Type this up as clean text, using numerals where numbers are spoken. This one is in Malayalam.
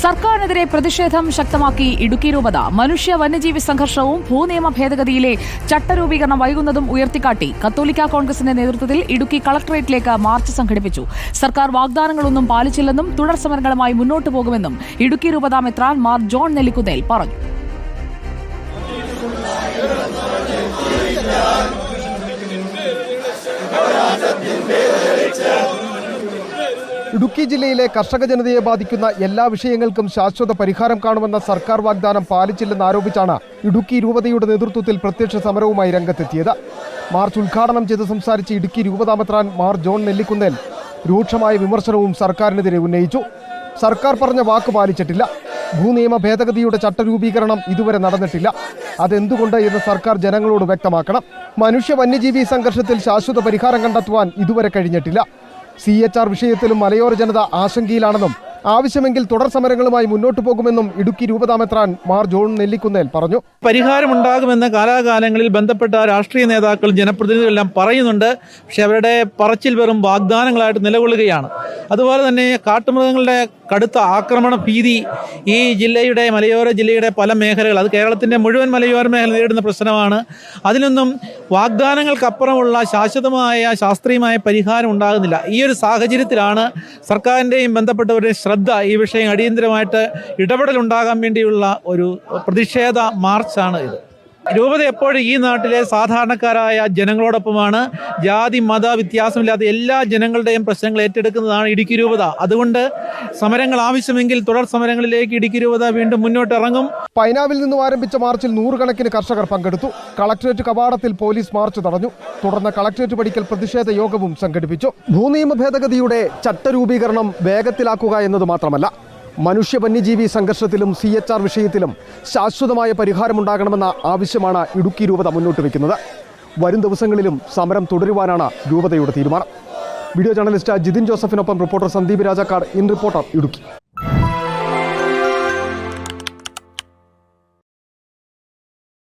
സർക്കാരിനെതിരെ പ്രതിഷേധം ശക്തമാക്കി ഇടുക്കി രൂപത. മനുഷ്യ വന്യജീവി സംഘർഷവും ഭൂനിയമ ഭേദഗതിയിലെ ചട്ടരൂപീകരണം വൈകുന്നതും ഉയർത്തിക്കാട്ടി കത്തോലിക്ക കോൺഗ്രസിന്റെ നേതൃത്വത്തിൽ ഇടുക്കി കളക്ടറേറ്റിലേക്ക് മാർച്ച് സംഘടിപ്പിച്ചു. സർക്കാർ വാഗ്ദാനങ്ങളൊന്നും പാലിച്ചില്ലെന്നും തുടർ സമരങ്ങളുമായി മുന്നോട്ടു പോകുമെന്നും ഇടുക്കി രൂപത മെത്രാൻ മാർ ജോൺ നെല്ലിക്കുന്നേൽ പറഞ്ഞു. ഇടുക്കി ജില്ലയിലെ കർഷക ജനതയെ ബാധിക്കുന്ന എല്ലാ വിഷയങ്ങൾക്കും ശാശ്വത പരിഹാരം കാണുമെന്ന സർക്കാർ വാഗ്ദാനം പാലിച്ചില്ലെന്ന് ആരോപിച്ചാണ് ഇടുക്കി രൂപതയുടെ നേതൃത്വത്തിൽ പ്രത്യക്ഷ സമരവുമായി രംഗത്തെത്തിയത്. മാർച്ച് ഉദ്ഘാടനം ചെയ്ത് സംസാരിച്ച ഇടുക്കി രൂപതാമെത്രാൻ മാർ ജോൺ നെല്ലിക്കുന്നേൽ രൂക്ഷമായ വിമർശനവും സർക്കാരിനെതിരെ ഉന്നയിച്ചു. സർക്കാർ പറഞ്ഞ വാക്ക് പാലിച്ചിട്ടില്ല. ഭൂനിയമ ഭേദഗതിയുടെ ചട്ടരൂപീകരണം ഇതുവരെ നടന്നിട്ടില്ല. അതെന്തുകൊണ്ട് എന്ന് സർക്കാർ ജനങ്ങളോട് വ്യക്തമാക്കണം. മനുഷ്യ വന്യജീവി സംഘർഷത്തിൽ ശാശ്വത പരിഹാരം കണ്ടെത്തുവാൻ ഇതുവരെ കഴിഞ്ഞിട്ടില്ല. CHR വിഷയത്തിലും മലയോര ജനത ആശങ്കയിലാണെന്നും ആവശ്യമെങ്കിൽ തുടർ സമരങ്ങളുമായി മുന്നോട്ടു പോകുമെന്നും ഇടുക്കി രൂപതാമെത്രാൻ മാർ ജോൺ നെല്ലിക്കുന്നേൽ പറഞ്ഞു. പരിഹാരമുണ്ടാകുമെന്ന് കാലാകാലങ്ങളിൽ ബന്ധപ്പെട്ട രാഷ്ട്രീയ നേതാക്കൾ ജനപ്രതിനിധികളെല്ലാം പറയുന്നുണ്ട്. പക്ഷെ അവരുടെ പറച്ചിൽ വെറും വാഗ്ദാനങ്ങളായിട്ട് നിലകൊള്ളുകയാണ്. അതുപോലെ തന്നെ കാട്ടുമൃഗങ്ങളുടെ കടുത്ത ആക്രമണ ഭീതി ഈ ജില്ലയുടെ മലയോര ജില്ലയുടെ പല മേഖലകൾ, അത് കേരളത്തിൻ്റെ മുഴുവൻ മലയോര മേഖല നേരിടുന്ന പ്രശ്നമാണ്. അതിനൊന്നും വാഗ്ദാനങ്ങൾക്കപ്പുറമുള്ള ശാശ്വതമായ ശാസ്ത്രീയമായ പരിഹാരം ഉണ്ടാകുന്നില്ല. ഈ ഒരു സാഹചര്യത്തിലാണ് സർക്കാരിൻ്റെയും ബന്ധപ്പെട്ടവരുടെയും ശ്രദ്ധ ഈ വിഷയം അടിയന്തരമായിട്ട് ഇടപെടലുണ്ടാകാൻ വേണ്ടിയുള്ള ഒരു പ്രതിഷേധ മാർച്ചാണ് ഇത്. രൂപത എപ്പോഴും ഈ നാട്ടിലെ സാധാരണക്കാരായ ജനങ്ങളോടൊപ്പമാണ്. ജാതി മത വ്യത്യാസമില്ലാത്ത എല്ലാ ജനങ്ങളുടെയും പ്രശ്നങ്ങൾ ഏറ്റെടുക്കുന്നതാണ് ഇടുക്കി രൂപത. അതുകൊണ്ട് സമരങ്ങൾ ആവശ്യമെങ്കിൽ തുടർ സമരങ്ങളിലേക്ക് ഇടുക്കി രൂപത വീണ്ടും മുന്നോട്ടിറങ്ങും. പൈനാവിൽ നിന്നും ആരംഭിച്ച മാർച്ചിൽ 100 കണക്കിന് കർഷകർ പങ്കെടുത്തു. കളക്ടറേറ്റ് കവാടത്തിൽ പോലീസ് മാർച്ച് തടഞ്ഞു. തുടർന്ന് കളക്ടറേറ്റ് പടിക്കൽ പ്രതിഷേധ യോഗവും സംഘടിപ്പിച്ചു. ഭൂനിയമ ഭേദഗതിയുടെ ചട്ടരൂപീകരണം വേഗത്തിലാക്കുക എന്നത് മാത്രമല്ല, മനുഷ്യ വന്യജീവി സംഘർഷത്തിലും CHR വിഷയത്തിലും ശാശ്വതമായ പരിഹാരമുണ്ടാകണമെന്ന ആവശ്യമാണ് ഇടുക്കി രൂപത മുന്നോട്ട് വയ്ക്കുന്നത്. വരും ദിവസങ്ങളിലും സമരം തുടരുവാനാണ് രൂപതയുടെ തീരുമാനം. വീഡിയോ ജേർണലിസ്റ്റ് ജിതിൻ ജോസഫിനൊപ്പം reporter Sandeep Rajakkad, in reporter, Idukki.